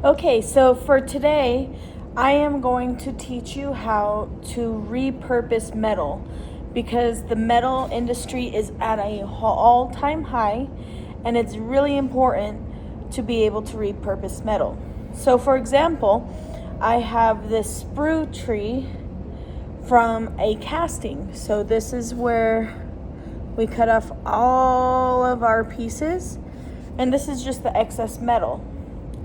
Okay, so for today, I am going to teach you how to repurpose metal because the metal industry is at a all-time high and it's really important to be able to repurpose metal. So for example, I have this sprue tree from a casting. So this is where we cut off all of our pieces and this is just the excess metal.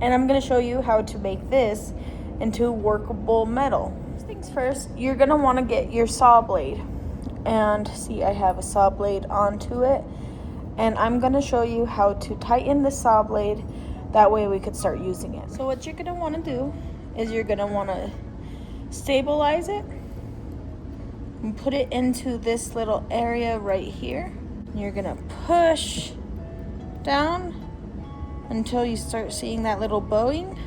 And I'm going to show you how to make this into workable metal. First things first, you're going to want to get your saw blade. And see, I have a saw blade onto it. And I'm going to show you how to tighten the saw blade. That way we could start using it. So what you're going to want to do is you're going to want to stabilize it and put it into this little area right here. You're going to push down until you start seeing that little bowing,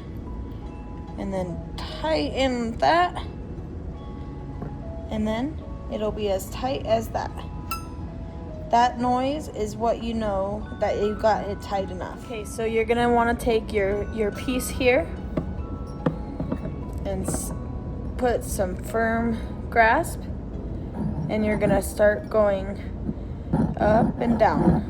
and then tighten that, and then it'll be as tight as that. That noise is what you know that you got it tight enough. Okay, so you're gonna want to take your piece here and put some firm grasp, and you're gonna start going up and down.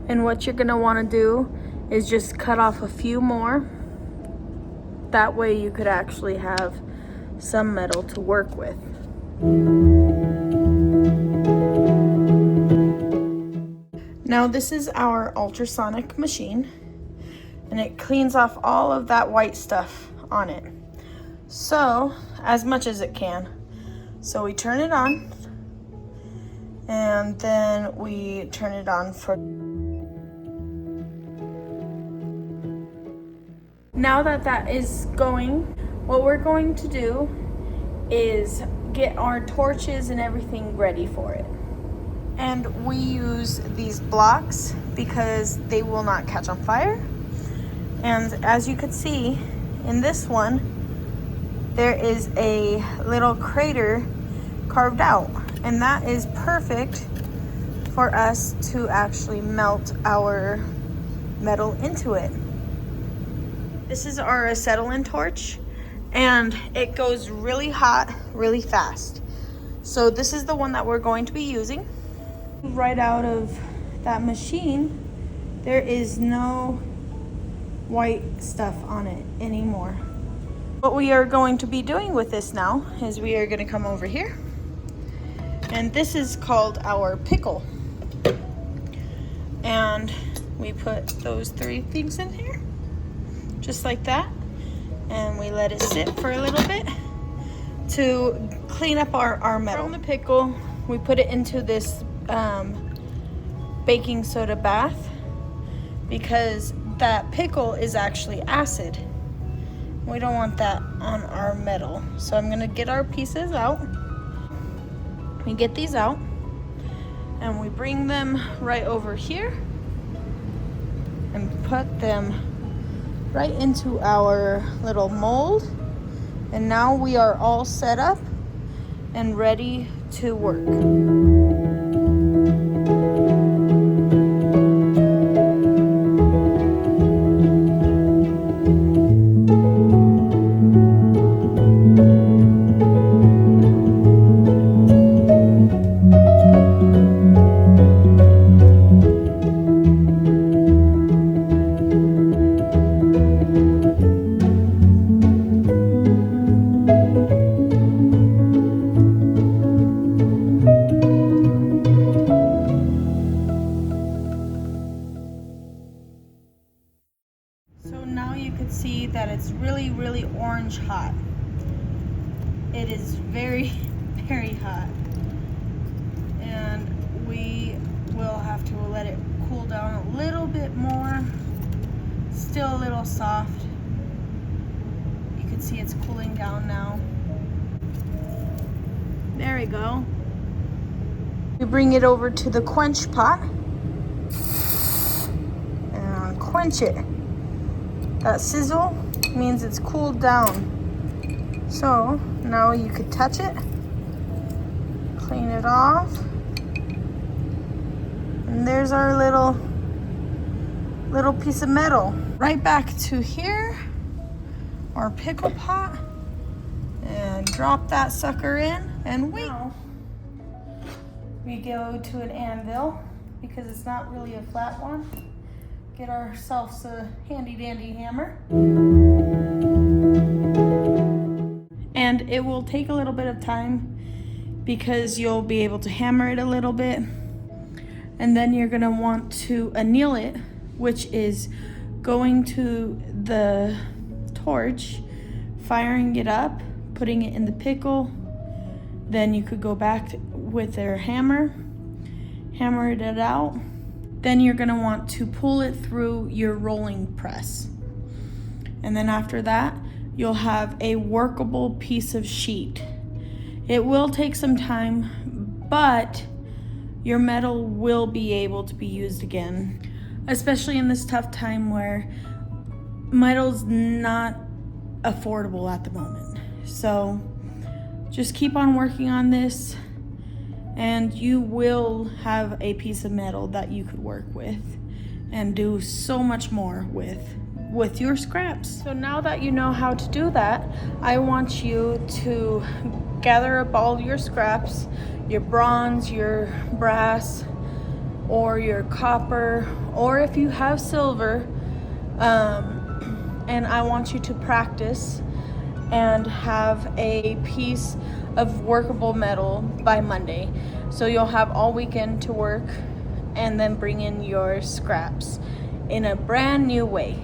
And what you're gonna wanna do is just cut off a few more. That way you could actually have some metal to work with. Now this is our ultrasonic machine, and it cleans off all of that white stuff on it. So, as much as it can. So we turn it on, and then we turn it on for... Now that that is going, what we're going to do is get our torches and everything ready for it. And we use these blocks because they will not catch on fire. And as you could see in this one, there is a little crater carved out, and that is perfect for us to actually melt our metal into it. This is our acetylene torch, and it goes really hot, really fast. So this is the one that we're going to be using. Right out of that machine, there is no white stuff on it anymore. What we are going to be doing with this now is we are going to come over here, and this is called our pickle. And we put those 3 things in here. Just like that, and we let it sit for a little bit to clean up our metal. From the pickle, we put it into this baking soda bath because that pickle is actually acid. We don't want that on our metal. So I'm gonna get our pieces out. We get these out and we bring them right over here and put them right into our little mold, and now we are all set up and ready to work. So now you could see that it's really, really orange hot. It is very, very hot. And we will have to let it cool down a little bit more. Still a little soft. You can see it's cooling down now. There we go. We bring it over to the quench pot and quench it. That sizzle means it's cooled down. So now you could touch it, clean it off, And there's our little piece of metal. Right back to here, our pickle pot, and drop that sucker in and wait. Now, we go to an anvil because it's not really a flat one. Get ourselves a handy dandy hammer. And it will take a little bit of time because you'll be able to hammer it a little bit. And then you're gonna want to anneal it, which is going to the torch, firing it up, putting it in the pickle. Then you could go back with your hammer, hammer it out. Then you're gonna want to pull it through your rolling press. And then after that, you'll have a workable piece of sheet. It will take some time, but your metal will be able to be used again, especially in this tough time where metal's not affordable at the moment. So just keep on working on this and you will have a piece of metal that you could work with and do so much more with your scraps. So now that you know how to do that, I want you to gather up all your scraps, your bronze, your brass, or your copper, or if you have silver, and I want you to practice and have a piece of workable metal by Monday. So you'll have all weekend to work and then bring in your scraps in a brand new way.